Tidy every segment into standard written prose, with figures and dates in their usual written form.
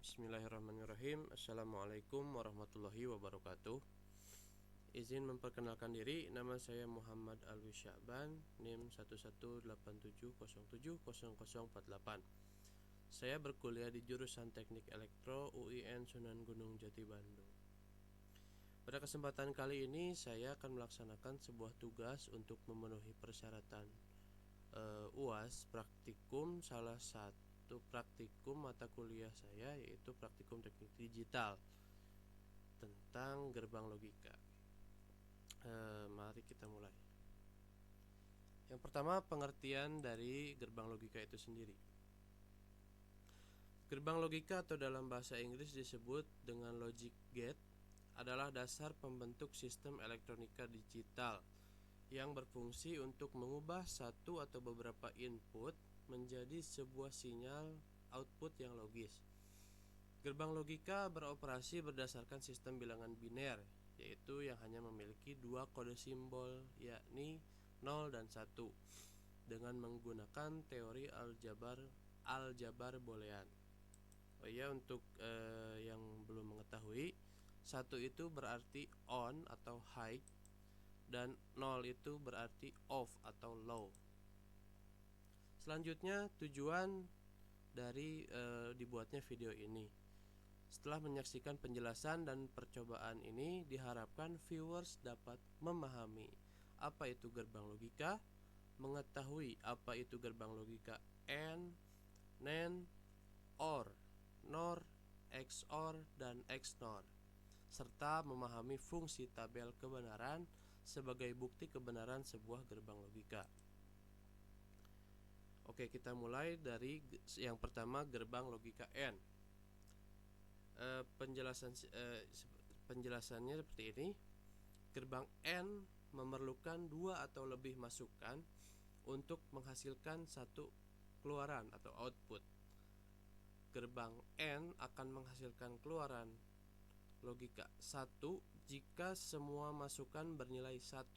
Bismillahirrahmanirrahim. Assalamualaikum warahmatullahi wabarakatuh. Izin memperkenalkan diri, nama saya Muhammad Alwi Sya'ban, NIM 1187070048. Saya berkuliah di jurusan Teknik Elektro UIN Sunan Gunung Jati Bandung. Pada kesempatan kali ini saya akan melaksanakan sebuah tugas untuk memenuhi persyaratan UAS praktikum. Salah satu praktikum mata kuliah saya yaitu praktikum teknik digital tentang gerbang logika. Mari kita mulai. Yang pertama, pengertian dari gerbang logika itu sendiri. Gerbang logika atau dalam bahasa Inggris disebut dengan logic gate adalah dasar pembentuk sistem elektronika digital yang berfungsi untuk mengubah satu atau beberapa input menjadi sebuah sinyal output yang logis. Gerbang logika beroperasi berdasarkan sistem bilangan biner, yaitu yang hanya memiliki dua kode simbol, yakni 0 dan 1, dengan menggunakan teori aljabar boolean. Oh ya, untuk yang belum mengetahui, 1 itu berarti on atau high, dan 0 itu berarti off atau low. Selanjutnya, tujuan dari dibuatnya video ini. Setelah menyaksikan penjelasan dan percobaan ini, diharapkan viewers dapat memahami apa itu gerbang logika, mengetahui apa itu gerbang logika AND, NAND, OR, NOR, XOR, dan XNOR, serta memahami fungsi tabel kebenaran sebagai bukti kebenaran sebuah gerbang logika. Oke, kita mulai dari yang pertama, gerbang logika AND. Penjelasannya seperti ini. Gerbang AND memerlukan dua atau lebih masukan untuk menghasilkan satu keluaran atau output. Gerbang AND akan menghasilkan keluaran logika 1 jika semua masukan bernilai 1,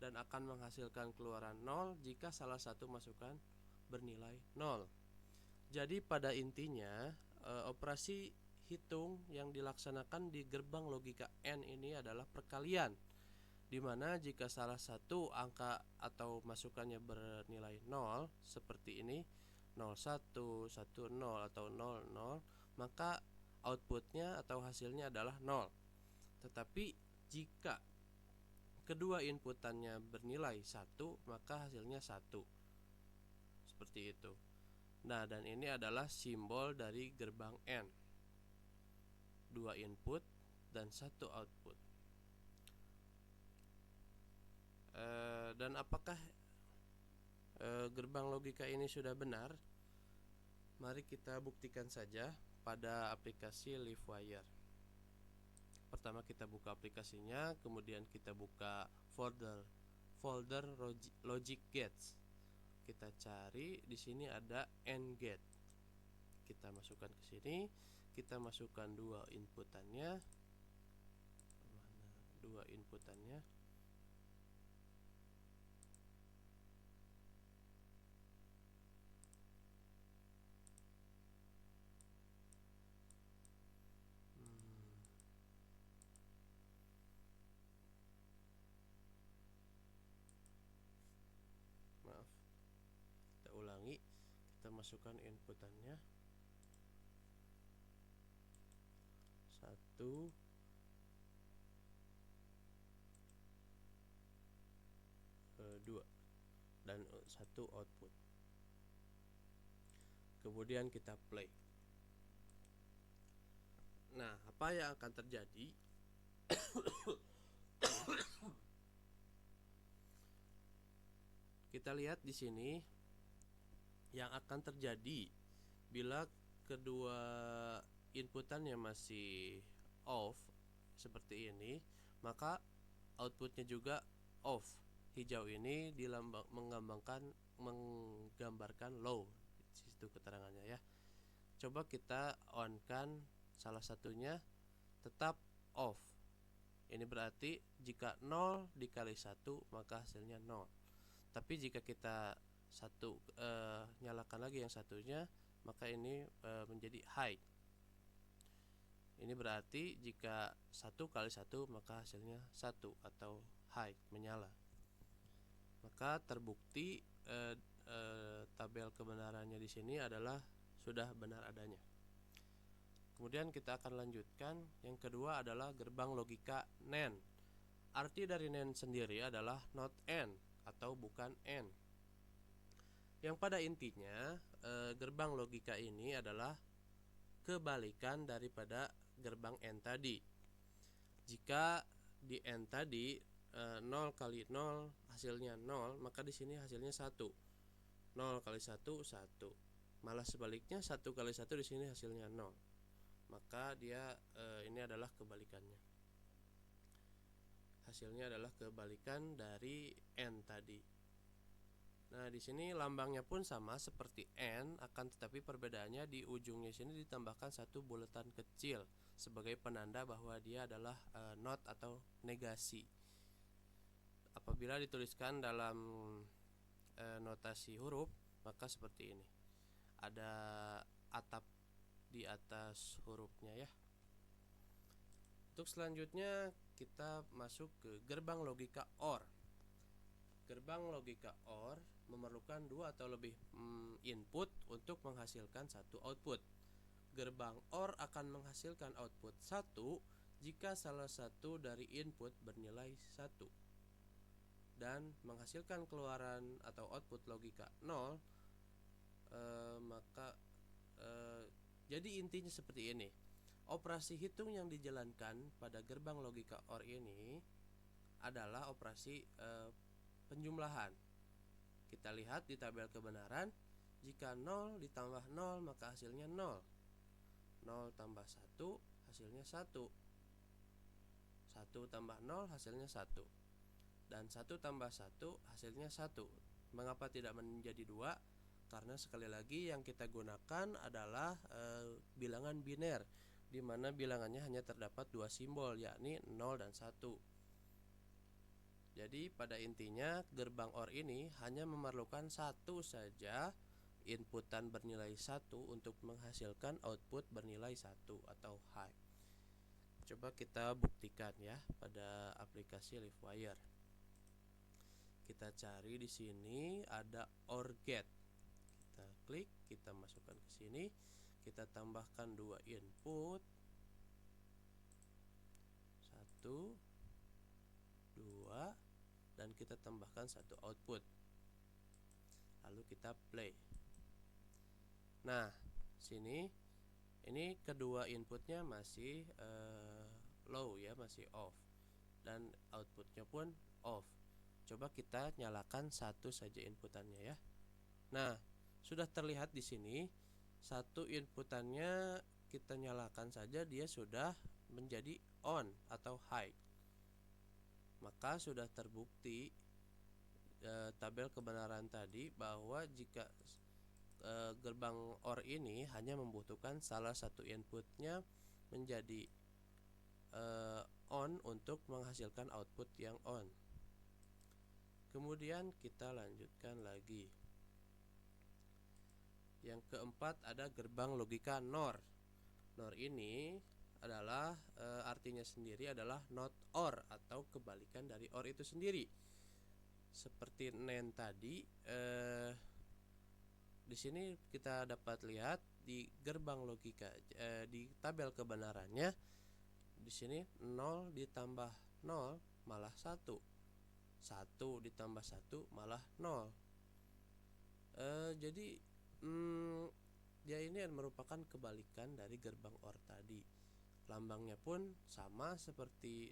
dan akan menghasilkan keluaran 0 jika salah satu masukan bernilai 0. Jadi pada intinya operasi hitung yang dilaksanakan di gerbang logika AND ini adalah perkalian, di mana jika salah satu angka atau masukannya bernilai 0 seperti ini, 01, 10 atau 00, maka outputnya atau hasilnya adalah 0. Tetapi jika kedua inputannya bernilai 1, maka hasilnya 1. Seperti itu. Nah, dan ini adalah simbol dari gerbang AND. 2 input dan 1 output. Dan apakah gerbang logika ini sudah benar? Mari kita buktikan saja pada aplikasi Livewire. Pertama kita buka aplikasinya, kemudian kita buka folder logic gates. Kita cari di sini ada AND gate. Kita masukkan ke sini, kita masukkan dua inputannya. Kita ulangi, kita masukkan inputannya 1, 2, dan 1 output. Kemudian kita play. Nah, apa yang akan terjadi? Kita lihat di sini yang akan terjadi bila kedua inputannya masih off seperti ini, maka outputnya juga off. Hijau ini menggambarkan low. Di situ keterangannya ya. Coba kita on kan salah satunya, tetap off. Ini berarti jika 0 dikali 1 maka hasilnya 0. Tapi jika kita nyalakan lagi yang satunya, maka ini menjadi high. Ini berarti jika 1 kali 1 maka hasilnya 1 atau high, menyala. Maka terbukti tabel kebenarannya di sini adalah sudah benar adanya. Kemudian kita akan lanjutkan. Yang kedua adalah gerbang logika NAND. Arti dari NAND sendiri adalah not AND atau bukan AND. Yang pada intinya gerbang logika ini adalah kebalikan daripada gerbang AND tadi. Jika di AND tadi 0 kali 0 hasilnya 0, maka di sini hasilnya 1. 0 kali 1 1. Malah sebaliknya 1 kali 1 di sini hasilnya 0. Maka dia ini adalah kebalikannya. Hasilnya adalah kebalikan dari AND tadi. Nah, di sini lambangnya pun sama seperti AND, akan tetapi perbedaannya di ujungnya sini ditambahkan satu bulatan kecil sebagai penanda bahwa dia adalah not atau negasi. Apabila dituliskan dalam notasi huruf, maka seperti ini. Ada atap di atas hurufnya ya. Untuk selanjutnya kita masuk ke gerbang logika OR. Gerbang logika OR memerlukan 2 atau lebih input untuk menghasilkan satu output. Gerbang OR akan menghasilkan output 1 jika salah satu dari input bernilai 1 dan menghasilkan keluaran atau output logika 0. Jadi intinya seperti ini. Operasi hitung yang dijalankan pada gerbang logika OR ini adalah operasi penjumlahan. Kita lihat di tabel kebenaran, jika 0 ditambah 0 maka hasilnya 0. 0 tambah 1 hasilnya 1. 1 tambah 0 hasilnya 1. Dan 1 tambah 1 hasilnya 1. Mengapa tidak menjadi 2? Karena sekali lagi yang kita gunakan adalah bilangan biner, di mana bilangannya hanya terdapat 2 simbol, yakni 0 dan 1. Jadi pada intinya gerbang OR ini hanya memerlukan satu saja inputan bernilai 1 untuk menghasilkan output bernilai 1 atau high. Coba kita buktikan ya pada aplikasi Livewire. Kita cari di sini ada OR get. Kita klik, kita masukkan ke sini, kita tambahkan 2 input. 1 2 dan kita tambahkan 1 output. Lalu kita play. Nah, sini ini kedua inputnya masih low ya, masih off. Dan outputnya pun off. Coba kita nyalakan satu saja inputannya ya. Nah, sudah terlihat di sini satu inputannya kita nyalakan saja, dia sudah menjadi on atau high. Maka sudah terbukti tabel kebenaran tadi bahwa jika gerbang OR ini hanya membutuhkan salah satu inputnya menjadi on untuk menghasilkan output yang on. Kemudian kita lanjutkan lagi. Yang keempat ada gerbang logika NOR. NOR ini adalah artinya sendiri adalah not OR atau kebalikan dari OR itu sendiri. Seperti NAND tadi, di sini kita dapat lihat di gerbang logika di tabel kebenarannya, di sini 0 ditambah 0 malah 1. 1 ditambah 1 malah 0. Jadi dia ini merupakan kebalikan dari gerbang OR tadi. Lambangnya pun sama seperti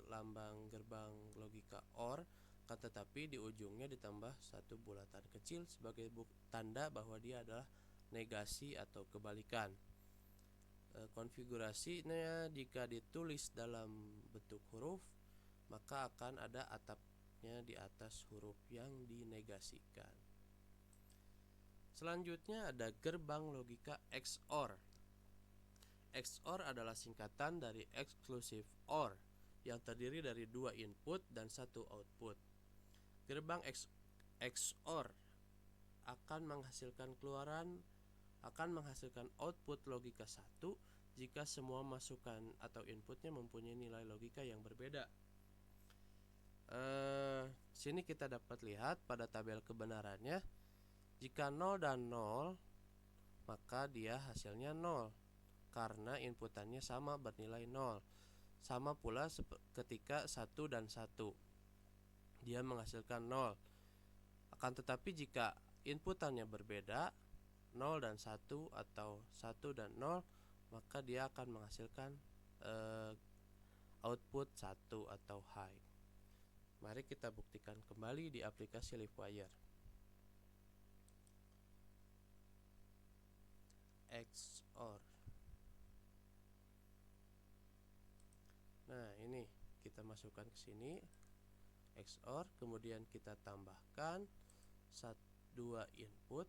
lambang gerbang logika OR, tetapi di ujungnya ditambah satu bulatan kecil sebagai tanda bahwa dia adalah negasi atau kebalikan. Konfigurasinya jika ditulis dalam bentuk huruf, maka akan ada atapnya di atas huruf yang dinegasikan. Selanjutnya ada gerbang logika XOR. XOR adalah singkatan dari exclusive OR yang terdiri dari 2 input dan 1 output. Gerbang XOR akan menghasilkan output logika 1 jika semua masukan atau inputnya mempunyai nilai logika yang berbeda. Sini kita dapat lihat pada tabel kebenarannya, jika 0 dan 0 maka dia hasilnya 0 karena inputannya sama bernilai 0. Sama pula ketika 1 dan 1, dia menghasilkan 0. Akan tetapi jika inputannya berbeda, 0 dan 1 atau 1 dan 0, maka dia akan menghasilkan output 1 atau high. Mari kita buktikan kembali di aplikasi Livewire. XOR. Nah, ini kita masukkan ke sini XOR, kemudian kita tambahkan 2 input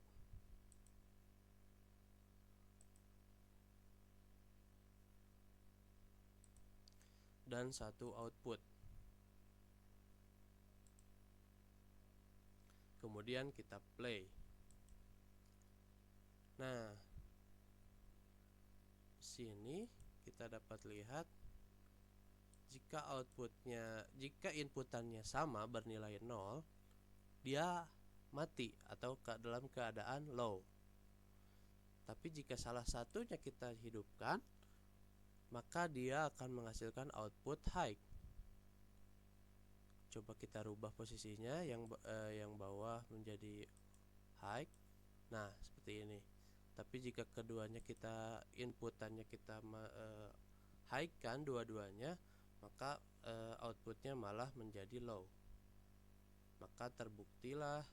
dan 1 output. Kemudian kita play. Nah, sini kita dapat lihat jika inputannya sama bernilai 0, dia mati atau dalam keadaan low. Tapi jika salah satunya kita hidupkan, maka dia akan menghasilkan output high. Coba kita rubah posisinya, yang bawah menjadi high. Nah, seperti ini. Tapi jika keduanya inputannya kita high kan dua-duanya, maka outputnya malah menjadi low. Maka terbuktilah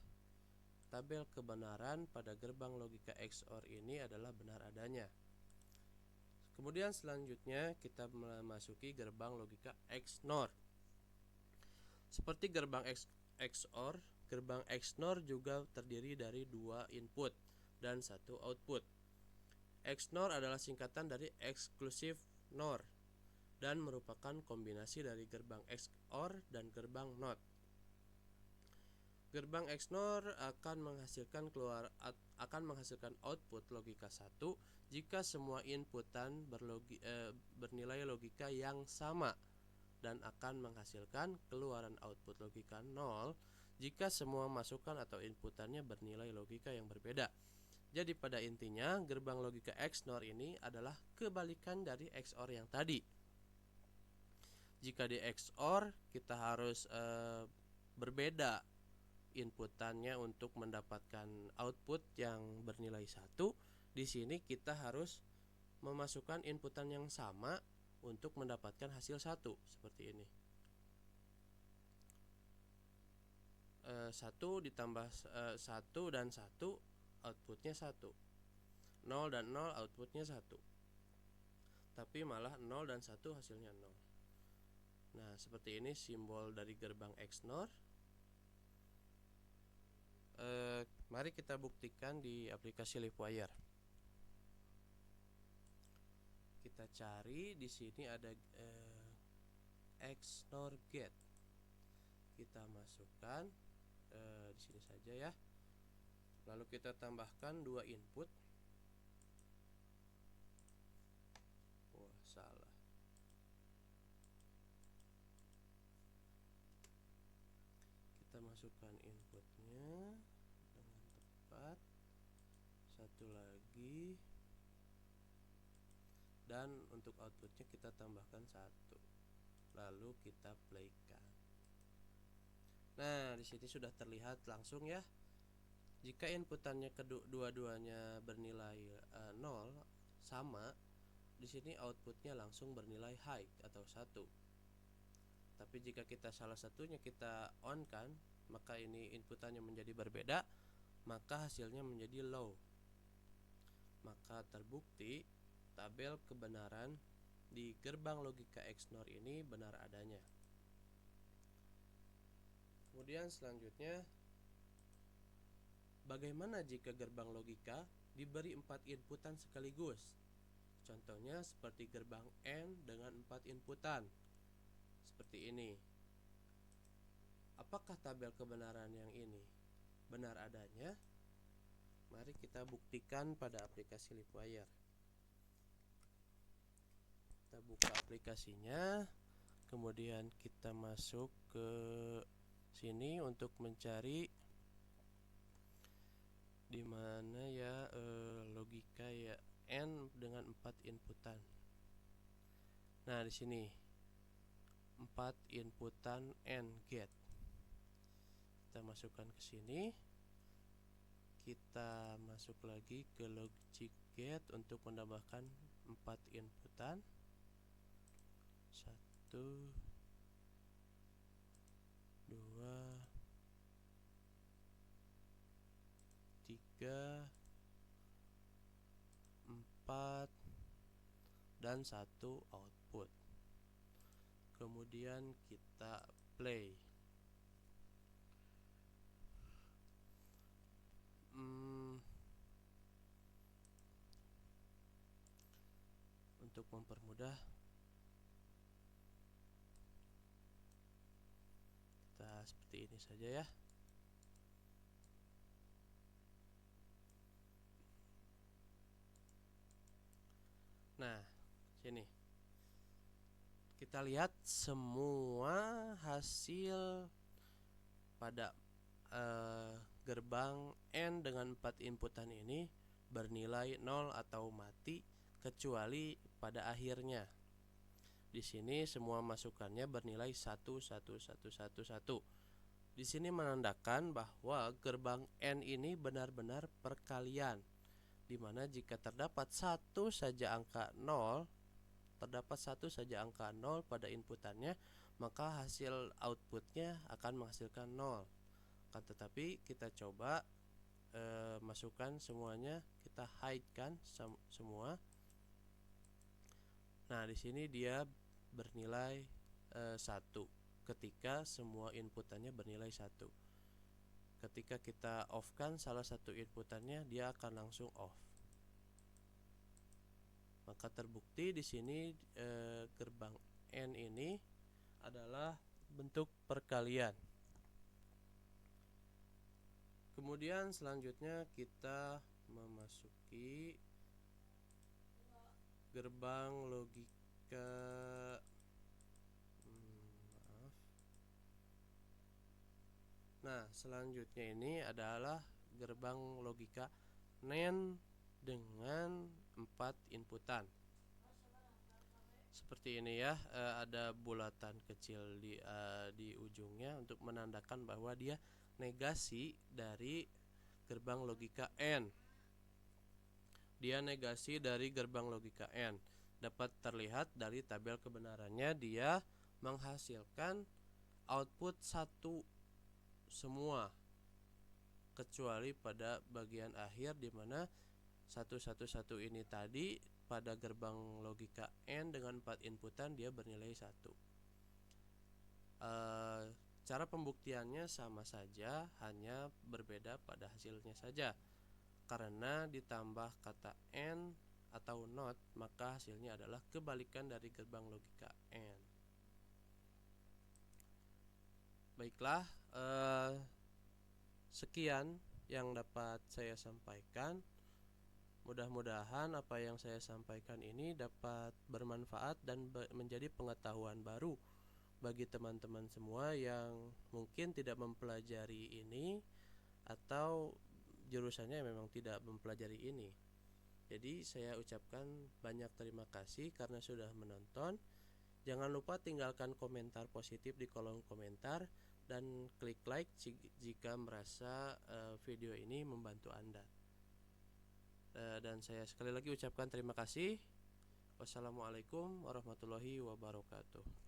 tabel kebenaran pada gerbang logika XOR ini adalah benar adanya. Kemudian selanjutnya kita memasuki gerbang logika XNOR. Seperti gerbang XOR, gerbang XNOR juga terdiri dari 2 input dan 1 output. XNOR adalah singkatan dari Exclusive NOR dan merupakan kombinasi dari gerbang XOR dan gerbang NOT. Gerbang XNOR akan menghasilkan output logika 1 jika semua inputan bernilai logika yang sama, dan akan menghasilkan keluaran output logika 0 jika semua masukan atau inputannya bernilai logika yang berbeda. Jadi pada intinya gerbang logika XNOR ini adalah kebalikan dari XOR yang tadi. Jika di XOR kita harus berbeda inputannya untuk mendapatkan output yang bernilai 1, di sini kita harus memasukkan inputan yang sama untuk mendapatkan hasil 1, seperti ini. 1 ditambah 1 dan 1 outputnya 1. 0 dan 0 outputnya 1. Tapi malah 0 dan 1 hasilnya 0. Nah, seperti ini simbol dari gerbang XNOR. Mari kita buktikan di aplikasi Livewire. Kita cari di sini ada XNOR gate. Kita masukkan di sini saja ya. Lalu kita tambahkan 2 input. Wah, salah. Kita masukkan inputnya dengan tepat. 1 lagi. Dan untuk outputnya kita tambahkan 1. Lalu kita playkan. Nah, di sini sudah terlihat langsung ya. Jika inputannya kedua-duanya bernilai 0 sama, di sini outputnya langsung bernilai high atau 1. Tapi jika kita salah satunya kita on kan, maka ini inputannya menjadi berbeda, maka hasilnya menjadi low. Maka terbukti tabel kebenaran di gerbang logika XNOR ini benar adanya. Kemudian selanjutnya, bagaimana jika gerbang logika diberi 4 inputan sekaligus? Contohnya seperti gerbang AND dengan 4 inputan. Seperti ini. Apakah tabel kebenaran yang ini benar adanya? Mari kita buktikan pada aplikasi Livewire. buka aplikasinya, kemudian kita masuk ke sini untuk mencari di mana ya logika ya N dengan 4 inputan. Nah, di sini 4 inputan AND gate. Kita masukkan ke sini. Kita masuk lagi ke logic gate untuk menambahkan 4 inputan. 1 2 3 4 dan 1 output. Kemudian kita play. Untuk mempermudah, kita seperti ini saja ya. Nah, sini kita lihat semua hasil pada gerbang N dengan 4 inputan ini bernilai 0 atau mati, kecuali pada akhirnya. Di sini semua masukannya bernilai 1 1 1 1 1. Di sini menandakan bahwa gerbang N ini benar-benar perkalian, dimana jika terdapat satu saja angka 0 pada inputannya, maka hasil outputnya akan menghasilkan 0. Akan tetapi kita coba masukkan semuanya, kita hide kan semua. Nah, di sini dia bernilai 1 ketika semua inputannya bernilai 1. Ketika kita off kan salah satu inputannya, dia akan langsung off. Maka terbukti di sini gerbang N ini adalah bentuk perkalian. Kemudian selanjutnya kita memasuki gerbang logika Nah, selanjutnya ini adalah gerbang logika NAND dengan 4 inputan. Seperti ini ya, ada bulatan kecil di ujungnya untuk menandakan bahwa dia negasi dari gerbang logika N. Dia negasi dari gerbang logika N. Dapat terlihat dari tabel kebenarannya, dia menghasilkan output 1 semua, kecuali pada bagian akhir di mana 111 ini tadi pada gerbang logika N dengan 4 inputan dia bernilai 1. Cara pembuktiannya sama saja, hanya berbeda pada hasilnya saja. Karena ditambah kata N atau not, maka hasilnya adalah kebalikan dari gerbang logika N. Baiklah, sekian yang dapat saya sampaikan. Mudah-mudahan apa yang saya sampaikan ini dapat bermanfaat dan menjadi pengetahuan baru bagi teman-teman semua yang mungkin tidak mempelajari ini atau jurusannya memang tidak mempelajari ini. Jadi saya ucapkan banyak terima kasih karena sudah menonton. Jangan lupa tinggalkan komentar positif di kolom komentar dan klik like jika merasa video ini membantu Anda. Dan saya sekali lagi ucapkan terima kasih. Wassalamualaikum warahmatullahi wabarakatuh.